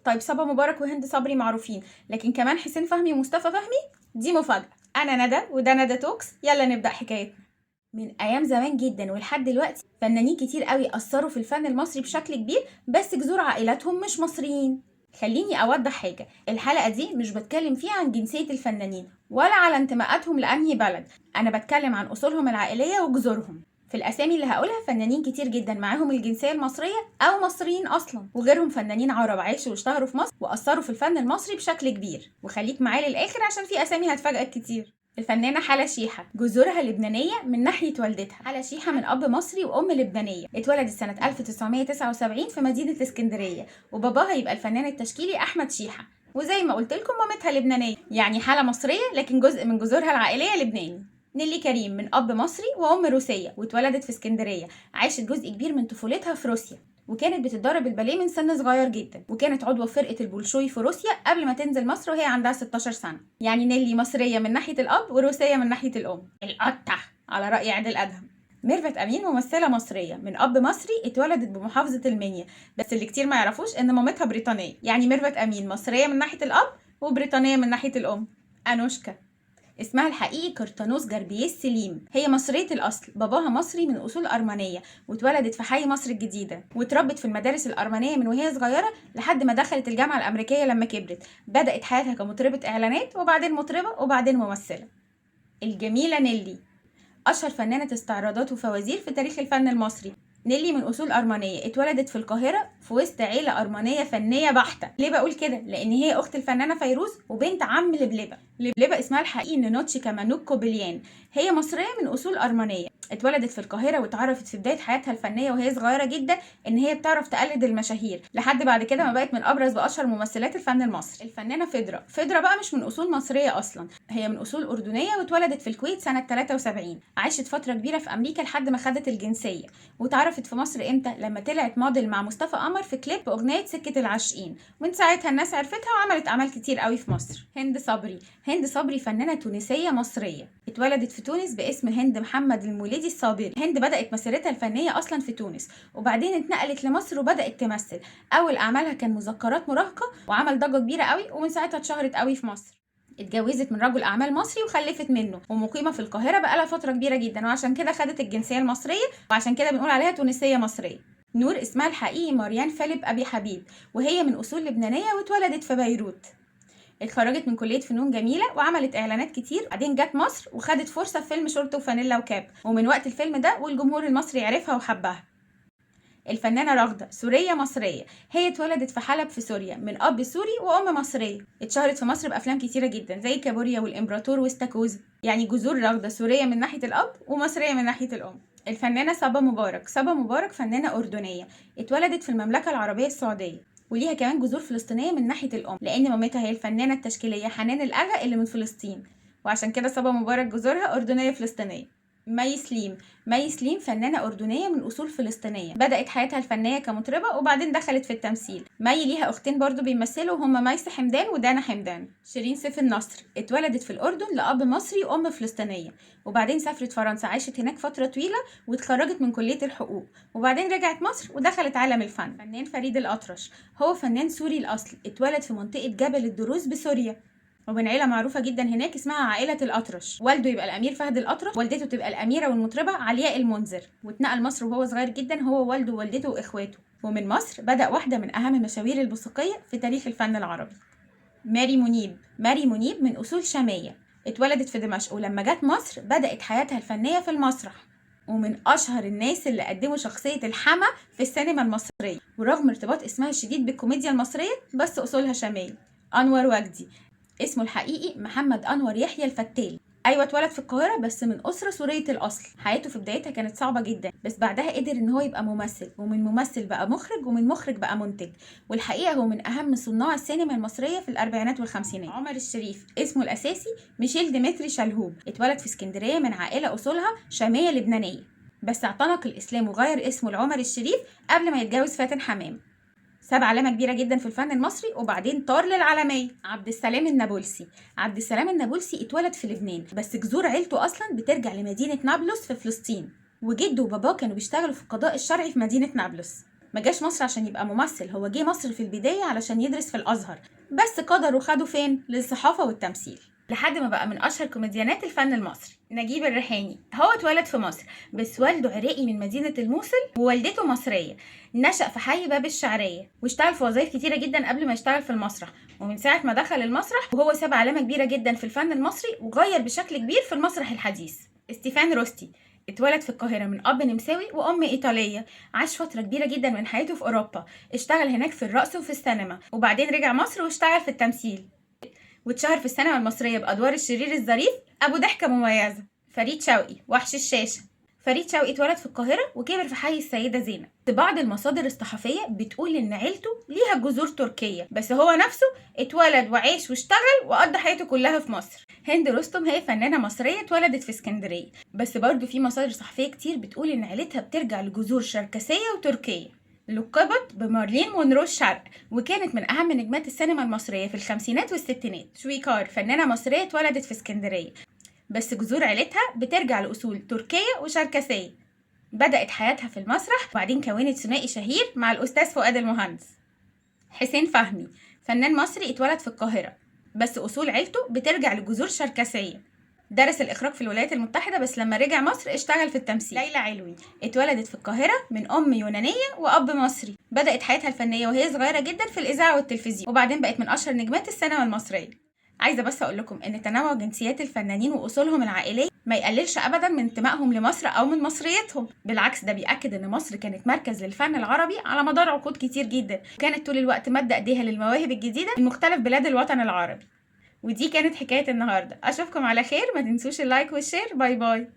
طيب صبا مبارك وهند صبري معروفين، لكن كمان حسين فهمي ومصطفى فهمي دي مفاجأة. أنا ندى وده ندى توكس، يلا نبدأ حكايتنا. من أيام زمان جدا ولحد دلوقتي فنانين كتير قوي أثروا في الفن المصري بشكل كبير، بس جذور عائلاتهم مش مصريين. خليني أوضح حاجة، الحلقة دي مش بتكلم فيها عن جنسية الفنانين ولا على انتماءاتهم لأنهي بلد، أنا بتكلم عن أصولهم العائلية وجذورهم. في الأسامي اللي هقولها فنانين كتير جدا معاهم الجنسية المصرية أو مصريين أصلا، وغيرهم فنانين عرب عاشوا واشتهروا في مصر وأثروا في الفن المصري بشكل كبير. وخليك معايا للآخر عشان في أسامي هتفاجئك كتير. الفنانة حلا شيحة جذورها لبنانية من ناحية والدتها. حلا شيحة من أب مصري وأم لبنانية، اتولدت سنة 1979 في مدينة الإسكندرية، وباباها يبقى الفنان التشكيلي أحمد شيحة، وزي ما قلت لكم مامتها لبنانية، يعني حالة مصرية لكن جزء من جذورها العائلية لبناني. نيلي كريم من أب مصري وأم روسية، واتولدت في اسكندرية، عاشت جزء كبير من طفولتها في روسيا، وكانت بتتدرب الباليه من سن صغير جدا، وكانت عضوة في فرقة البولشوي في روسيا قبل ما تنزل مصر وهي عندها 16 سنة. يعني نيلي مصرية من ناحية الأب وروسية من ناحية الأم، القطة على رأي عادل أدهم. ميرفت أمين ممثلة مصرية من أب مصري، اتولدت بمحافظة المنيا، بس اللي كتير ما يعرفوش إن مامتها بريطانية. يعني ميرفت أمين مصرية من ناحية الأب وبريطانية من ناحية الأم. أنوشكا اسمها الحقيقي قرطانوس جربيس سليم، هي مصرية الأصل، باباها مصري من أصول أرمنية، واتولدت في حي مصر الجديدة، واتربت في المدارس الأرمنية من وهي صغيرة لحد ما دخلت الجامعة الأمريكية. لما كبرت بدأت حياتها كمطربة إعلانات، وبعدين مطربة، وبعدين ممثلة. الجميلة نيلي أشهر فنانة استعراضات وفوازير في تاريخ الفن المصري. نيلي من أصول أرمنية، اتولدت في القاهرة في وسط عيلة أرمنية فنية بحتة. ليه بقول كده؟ لأن هي أخت الفنانة فيروز وبنت عم لبلبة. لبلبة اسمها الحقيقي نونوتشي كامانوك كوبليان، هي مصرية من أصول أرمنية، اتولدت في القاهرة واتعرفت في بداية حياتها الفنية وهي صغيرة جدا إن هي بتعرف تقلد المشاهير، لحد بعد كده ما بقت من أبرز وأشهر ممثلات الفن المصري. الفنانة فضرة بقى مش من أصول مصرية أصلا، هي من أصول أردنية، واتولدت في الكويت سنة 73، عاشت فترة كبيرة في أمريكا لحد ما خدت الجنسية، واتعرفت في مصر امتى؟ لما طلعت موديل مع مصطفى قمر في كليب اغنيه سكه العاشقين، ومن ساعتها الناس عرفتها وعملت اعمال كتير قوي في مصر. هند صبري فنانه تونسيه مصريه، اتولدت في تونس باسم هند محمد المولدي الصابري. هند بدات مسيرتها الفنيه اصلا في تونس، وبعدين اتنقلت لمصر وبدات تمثل. اول اعمالها كان مذكرات مراهقه، وعمل ضجه كبيره قوي، ومن ساعتها اتشهرت قوي في مصر. اتجوزت من رجل اعمال مصري وخلفت منه، ومقيمه في القاهره بقالها فتره كبيره جدا، وعشان كده خدت الجنسيه المصريه، وعشان كده بنقول عليها تونسيه مصريه. نور اسمها الحقيقي ماريان فيليب ابي حبيب، وهي من اصول لبنانيه واتولدت في بيروت. اتخرجت من كليه فنون جميله وعملت اعلانات كتير، بعدين جت مصر وخدت فرصه في فيلم شورت وفانيلا وكاب، ومن وقت الفيلم ده والجمهور المصري عرفها وحبها. الفنانة راغدة سورية مصرية، هي اتولدت في حلب في سوريا من أب سوري وأم مصرية، اتشهرت في مصر بأفلام كتيرة جدا زي كابوريا والإمبراطور واستاكوزا. يعني جذور راغدة سورية من ناحية الأب ومصرية من ناحية الأم. الفنانة صبا مبارك فنانة أردنية، اتولدت في المملكة العربية السعودية، وليها كمان جذور فلسطينية من ناحية الأم، لأن مامتها هي الفنانة التشكيلية حنان الأغا اللي من فلسطين، وعشان كده صبا مبارك جذورها أردنية فلسطينية. مي سليم فنانة أردنية من أصول فلسطينية، بدأت حياتها الفنية كمطربة وبعدين دخلت في التمثيل. مي ليها أختين برضو بيمثلوا، هما ميس حمدان ودانا حمدان. شيرين سيف النصر اتولدت في الأردن لأب مصري وأم فلسطينية، وبعدين سافرت فرنسا، عاشت هناك فترة طويلة واتخرجت من كلية الحقوق، وبعدين رجعت مصر ودخلت عالم الفن. فنان فريد الأطرش هو فنان سوري الأصل، اتولد في منطقة جبل الدروز بسوريا، ومن عيله معروفه جدا هناك اسمها عائله الاطرش. والده يبقى الامير فهد الاطرش، والدته تبقى الاميره والمطربه علياء المنذر، واتنقل مصر وهو صغير جدا هو ووالده ووالدته واخواته. ومن مصر بدا واحده من اهم مشاوير الموسيقيه في تاريخ الفن العربي. ماري منيب من اصول شاميه، اتولدت في دمشق، ولما جت مصر بدات حياتها الفنيه في المسرح، ومن اشهر الناس اللي قدموا شخصيه الحما في السينما المصريه، ورغم ارتباط اسمها الشديد بالكوميديا المصريه بس اصولها شاميه. انور وجدي اسمه الحقيقي محمد أنور يحيى الفتال، أيوة اتولد في القاهرة بس من أسرة سورية الأصل. حياته في بدايتها كانت صعبة جدا، بس بعدها قدر إن هو يبقى ممثل، ومن ممثل بقى مخرج، ومن مخرج بقى منتج، والحقيقة هو من أهم صناع السينما المصرية في الأربعينات والخمسينات. عمر الشريف اسمه الأساسي ميشيل ديمتري شلهوب، اتولد في اسكندرية من عائلة أصولها شامية لبنانية، بس اعتنق الإسلام وغير اسمه لعمر الشريف قبل ما يتجوز فاتن حمام. ساب علامة كبيرة جدا في الفن المصري، وبعدين طار للعالمية. عبد السلام النابلسي اتولد في لبنان، بس جذور عيلته أصلا بترجع لمدينة نابلس في فلسطين، وجده وباباه كانوا بيشتغلوا في القضاء الشرعي في مدينة نابلس. ما جاش مصر عشان يبقى ممثل، هو جه مصر في البداية علشان يدرس في الأزهر، بس قدر وخده فين؟ للصحافة والتمثيل، لحد ما بقى من أشهر كوميديانات الفن المصري. نجيب الريحاني هو اتولد في مصر، بس والده عراقي من مدينة الموصل ووالدته مصرية. نشأ في حي باب الشعرية واشتغل في وظائف كتيرة جدا قبل ما يشتغل في المسرح، ومن ساعة ما دخل المسرح وهو ساب علامة كبيرة جدا في الفن المصري وغير بشكل كبير في المسرح الحديث. ستيفان روستي اتولد في القاهرة من أب نمساوي وأم إيطالية. عاش فترة كبيرة جدا من حياته في أوروبا، اشتغل هناك في الرقص وفي السينما، وبعدين رجع مصر واشتغل في التمثيل، واتشهر في السينما المصرية بأدوار الشرير الظريف أبو ضحكة مميزة. فريد شوقي وحش الشاشة. فريد شوقي اتولد في القاهرة وكبر في حي السيدة زينب. بعض المصادر الصحفية بتقول إن عيلته ليها جذور تركية، بس هو نفسه اتولد وعاش واشتغل وقضى حياته كلها في مصر. هند رستم هي فنانة مصرية اتولدت في اسكندرية، بس برضو في مصادر صحفية كتير بتقول إن عيلتها بترجع لجذور شركسية وتركية. لقبت بمارلين مونرو الشرق، وكانت من أهم نجمات السينما المصرية في الخمسينات والستينات. شويكار فنانة مصرية اتولدت في اسكندرية، بس جذور عيلتها بترجع لأصول تركية وشركسية. بدأت حياتها في المسرح وبعدين كونت ثنائي شهير مع الأستاذ فؤاد المهندس. حسين فهمي فنان مصري اتولد في القاهرة، بس أصول عيلته بترجع لجذور شركسية. درس الإخراج في الولايات المتحدة، بس لما رجع مصر اشتغل في التمثيل. ليلى علوي اتولدت في القاهرة من أم يونانية وأب مصري. بدأت حياتها الفنية وهي صغيرة جدا في الإذاعة والتلفزيون، وبعدين بقت من أشهر نجمات السينما المصرية. عايزة بس أقول لكم إن تنوع جنسيات الفنانين وأصولهم العائلية ما يقللش أبدا من انتمائهم لمصر أو من مصريتهم، بالعكس ده بيأكد إن مصر كانت مركز للفن العربي على مدار عقود كتير جدا، وكانت طول الوقت مادة إيديها للمواهب الجديدة من مختلف بلاد الوطن العربي. ودي كانت حكاية النهاردة، أشوفكم على خير، ما تنسوش اللايك والشير، باي باي.